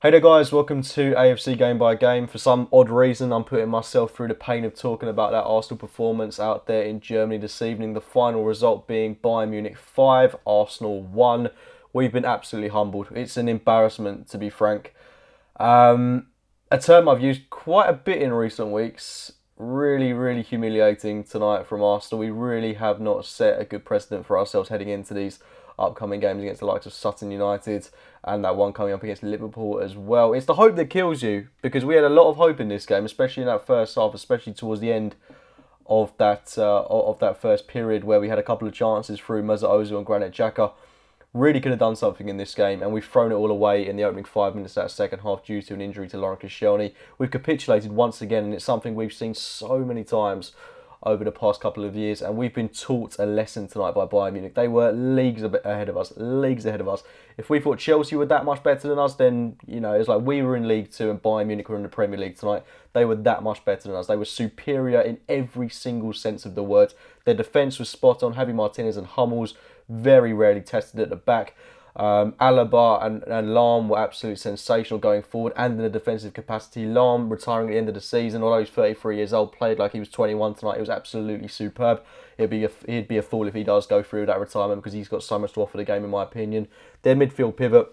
Hey there guys, welcome to AFC Game by Game. For some odd reason, I'm putting myself through the pain of talking about that Arsenal performance out there in Germany this evening. The final result being Bayern Munich 5, Arsenal 1. We've been absolutely humbled. It's an embarrassment, to be frank. A term I've used quite a bit in recent weeks. Really, really humiliating tonight from Arsenal. We really have not set a good precedent for ourselves heading into these upcoming games against the likes of Sutton United and that one coming up against Liverpool as well. It's the hope that kills you, because we had a lot of hope in this game, especially in that first half, especially towards the end of that first period where we had a couple of chances through Mesut Ozil and Granit Xhaka. Really could have done something in this game, and we've thrown it all away in the opening 5 minutes of that second half due to an injury to Laurent Koscielny. We've capitulated once again, and it's something we've seen so many times over the past couple of years, and we've been taught a lesson tonight by Bayern Munich. They were leagues ahead of us, leagues ahead of us. If we thought Chelsea were that much better than us, then, it's like we were in League 2 and Bayern Munich were in the Premier League tonight. They were that much better than us. They were superior in every single sense of the word. Their defence was spot on. Javi Martinez and Hummels very rarely tested at the back. Alaba and Lahm were absolutely sensational going forward and in the defensive capacity. Lahm retiring at the end of the season, although he's 33 years old, played like he was 21 tonight. It was absolutely superb. He'd be a fool if he does go through that retirement, because he's got so much to offer the game, in my opinion. Their midfield pivot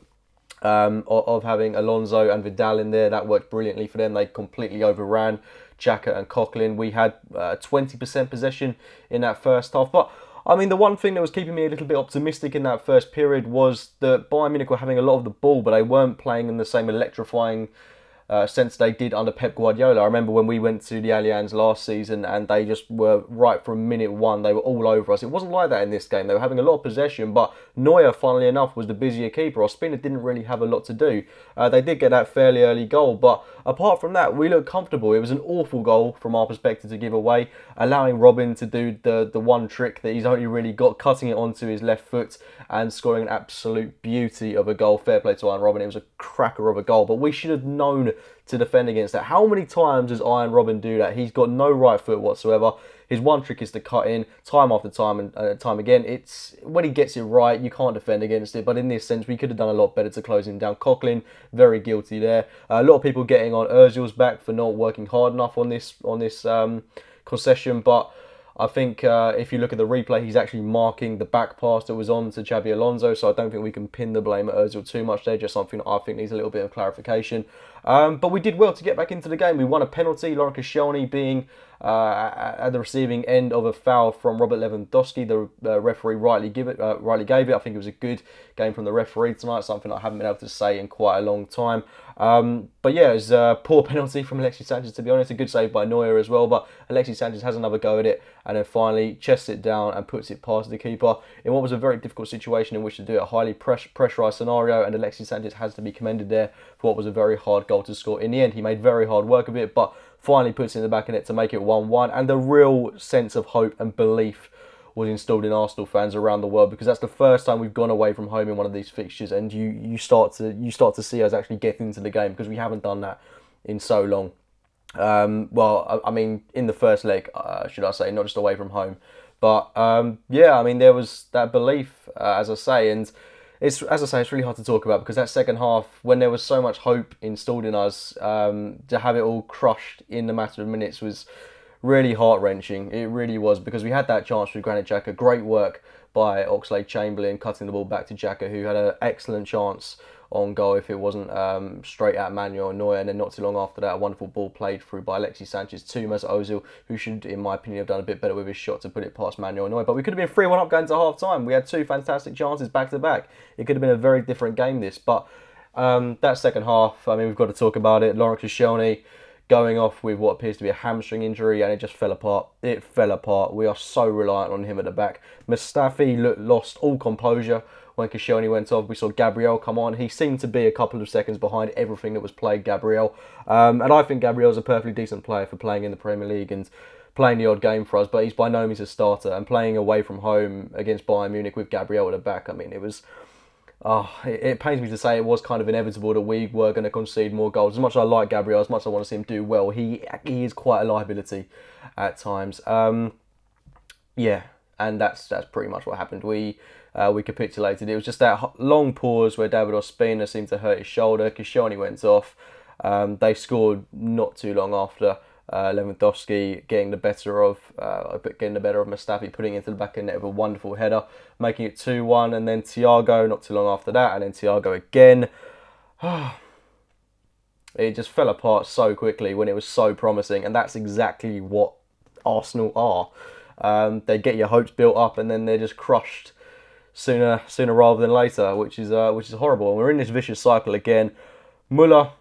of having Alonso and Vidal in there, that worked brilliantly for them. They completely overran Xhaka and Coquelin. We had 20% possession in that first half, but the one thing that was keeping me a little bit optimistic in that first period was that Bayern Munich were having a lot of the ball, but they weren't playing in the same electrifying sense they did under Pep Guardiola. I remember when we went to the Allianz last season and they just were right from minute one. They were all over us. It wasn't like that in this game. They were having a lot of possession, but Neuer, funnily enough, was the busier keeper. Ospina didn't really have a lot to do. They did get that fairly early goal, but apart from that, we looked comfortable. It was an awful goal from our perspective to give away, allowing Robin to do the one trick that he's only really got, cutting it onto his left foot and scoring an absolute beauty of a goal. Fair play to Iron Robin. It was a cracker of a goal, but we should have known to defend against that. How many times does Iron Robin do that? He's got no right foot whatsoever. His one trick is to cut in time after time and time again. It's when he gets it right, you can't defend against it. But in this sense, we could have done a lot better to close him down. Coquelin, very guilty there. A lot of people getting on Ozil's back for not working hard enough on this concession, but I think if you look at the replay, he's actually marking the back pass that was on to Xabi Alonso, so I don't think we can pin the blame at Ozil too much there, just something that I think needs a little bit of clarification. But we did well to get back into the game. We won a penalty, Laurent Koscielny being at the receiving end of a foul from Robert Lewandowski. The referee rightly gave it. I think it was a good game from the referee tonight, something I haven't been able to say in quite a long time. But yeah, it was a poor penalty from Alexis Sanchez, to be honest. A good save by Neuer as well, but Alexis Sanchez has another go at it and then finally chests it down and puts it past the keeper in what was a very difficult situation in which to do it, a highly pressurised scenario, and Alexis Sanchez has to be commended there for what was a very hard goal to score. In the end, he made very hard work of it, but finally puts it in the back of it to make it 1-1, and the real sense of hope and belief was installed in Arsenal fans around the world, because that's the first time we've gone away from home in one of these fixtures, and you start to see us actually get into the game, because we haven't done that in so long. In the first leg, should I say, not just away from home, but there was that belief, as I say, and it's really hard to talk about, because that second half, when there was so much hope installed in us, to have it all crushed in the matter of minutes was really heart-wrenching. It really was, because we had that chance with Granit Xhaka. Great work by Oxlade-Chamberlain, cutting the ball back to Xhaka, who had an excellent chance on goal if it wasn't straight at Manuel Neuer. And then not too long after that, a wonderful ball played through by Alexis Sanchez to Mesut Ozil, who should, in my opinion, have done a bit better with his shot to put it past Manuel Neuer. But we could have been 3-1 up going to half-time. We had two fantastic chances back-to-back. It could have been a very different game, this. But that second half, we've got to talk about it. Laurent Koscielny going off with what appears to be a hamstring injury, and it just fell apart. It fell apart. We are so reliant on him at the back. Mustafi lost all composure when Koscielny went off. We saw Gabriel come on. He seemed to be a couple of seconds behind everything that was played Gabriel. And I think Gabriel's a perfectly decent player for playing in the Premier League and playing the odd game for us, but he's by no means a starter. And playing away from home against Bayern Munich with Gabriel at the back, it was... it pains me to say it was kind of inevitable that we were going to concede more goals. As much as I like Gabriel, as much as I want to see him do well, he is quite a liability at times. And that's pretty much what happened. We we capitulated. It was just that long pause where David Ospina seemed to hurt his shoulder. Koscielny went off. They scored not too long after. Lewandowski getting the better of Mustafi, putting it into the back of the net with a wonderful header, making it 2-1, and then Thiago not too long after that, and then Thiago again. It just fell apart so quickly when it was so promising, and that's exactly what Arsenal are. They get your hopes built up, and then they're just crushed sooner rather than later, which is horrible. And we're in this vicious cycle again. Müller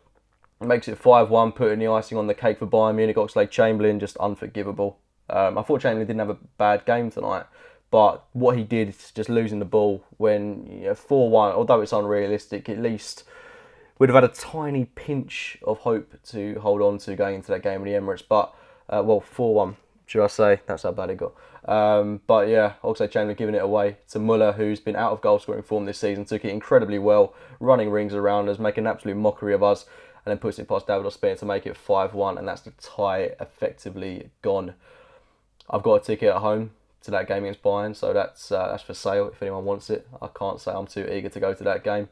makes it 5-1, putting the icing on the cake for Bayern Munich. Oxlade-Chamberlain, just unforgivable. I thought Chamberlain didn't have a bad game tonight, but what he did is just losing the ball when 4-1, although it's unrealistic, at least we'd have had a tiny pinch of hope to hold on to going into that game in the Emirates. But, 4-1, should I say? That's how bad it got. But yeah, Oxlade-Chamberlain giving it away to Müller, who's been out of goal scoring form this season, took it incredibly well, running rings around us, making an absolute mockery of us, and then puts it past David Ospina to make it 5-1, and that's the tie effectively gone. I've got a ticket at home to that game against Bayern, so that's for sale if anyone wants it. I can't say I'm too eager to go to that game.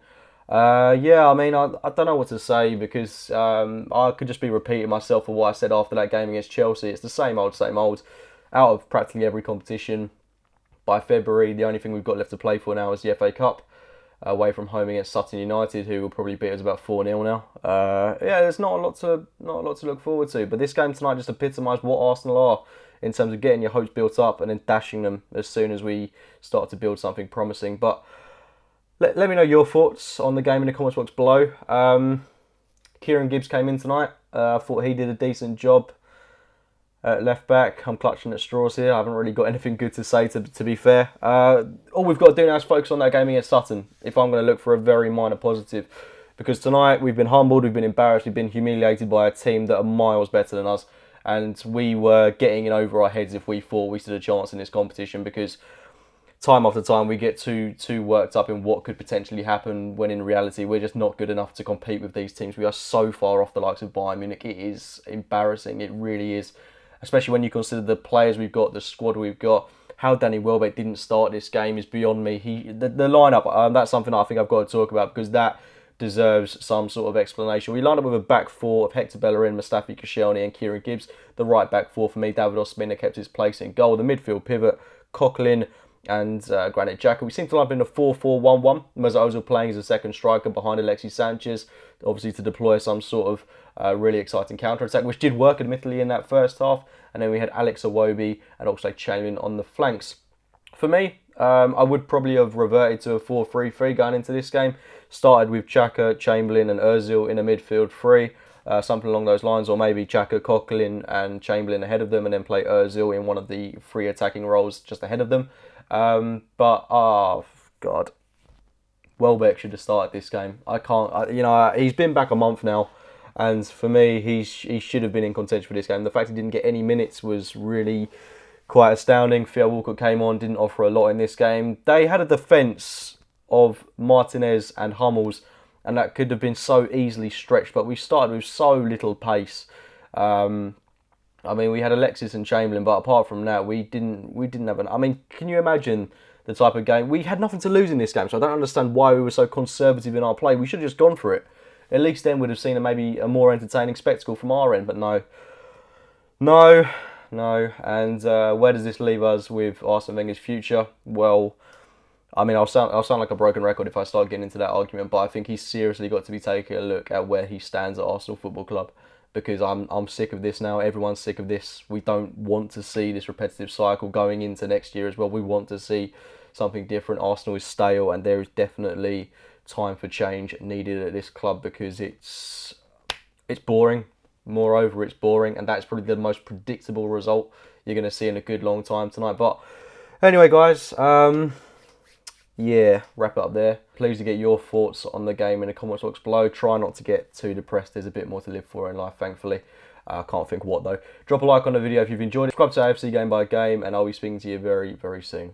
I don't know what to say, because I could just be repeating myself for what I said after that game against Chelsea. It's the same old. Out of practically every competition. By February, the only thing we've got left to play for now is the FA Cup, away from home against Sutton United, who will probably beat us about 4-0 now. There's not a lot to look forward to. But this game tonight just epitomised what Arsenal are in terms of getting your hopes built up and then dashing them as soon as we start to build something promising. But let me know your thoughts on the game in the comments box below. Kieran Gibbs came in tonight. I thought he did a decent job at left back. I'm clutching at straws here. I haven't really got anything good to say, to be fair. All we've got to do now is focus on that game against Sutton, if I'm going to look for a very minor positive. Because tonight we've been humbled, we've been embarrassed, we've been humiliated by a team that are miles better than us. And we were getting in over our heads if we thought we stood a chance in this competition, because time after time we get too worked up in what could potentially happen, when in reality we're just not good enough to compete with these teams. We are so far off the likes of Bayern Munich. It is embarrassing, it really is. Especially when you consider the players we've got, the squad we've got. How Danny Welbeck didn't start this game is beyond me. The lineup, that's something I think I've got to talk about, because that deserves some sort of explanation. We lined up with a back four of Hector Bellerin, Mustafi, Koscielny and Kieran Gibbs. The right back four for me, David Ospina kept his place in goal. The midfield pivot, Coquelin and Granit Xhaka. We seem to line up in a 4-4-1-1. Mesut Ozil playing as a second striker behind Alexis Sanchez, obviously to deploy some sort of really exciting counter-attack, which did work admittedly in that first half. And then we had Alex Iwobi and Oxlade-Chamberlain on the flanks. For me, I would probably have reverted to a 4-3-3 going into this game. Started with Xhaka, Chamberlain and Ozil in a midfield three, something along those lines, or maybe Xhaka, Coquelin and Chamberlain ahead of them, and then play Ozil in one of the three attacking roles just ahead of them. God, Welbeck should have started this game. He's been back a month now, and for me, he should have been in contention for this game. The fact he didn't get any minutes was really quite astounding. Theo Walcott came on, didn't offer a lot in this game. They had a defence of Martinez and Hummels, and that could have been so easily stretched, but we started with so little pace. We had Alexis and Chamberlain, but apart from that, we didn't have an... can you imagine the type of game? We had nothing to lose in this game, so I don't understand why we were so conservative in our play. We should have just gone for it. At least then we'd have seen maybe a more entertaining spectacle from our end, but no. And where does this leave us with Arsene Wenger's future? Well, I'll sound like a broken record if I start getting into that argument, but I think he's seriously got to be taking a look at where he stands at Arsenal Football Club, because I'm sick of this now. Everyone's sick of this. We don't want to see this repetitive cycle going into next year as well. We want to see something different. Arsenal is stale, and there is definitely time for change needed at this club, because it's boring. Moreover, it's boring, and that's probably the most predictable result you're going to see in a good long time tonight. But anyway, guys, wrap it up there. Pleased to get your thoughts on the game in the comments box below. Try not to get too depressed. There's a bit more to live for in life, thankfully. I can't think what though. Drop a like on the video if you've enjoyed it. Subscribe to AFC Game by Game, and I'll be speaking to you very, very soon.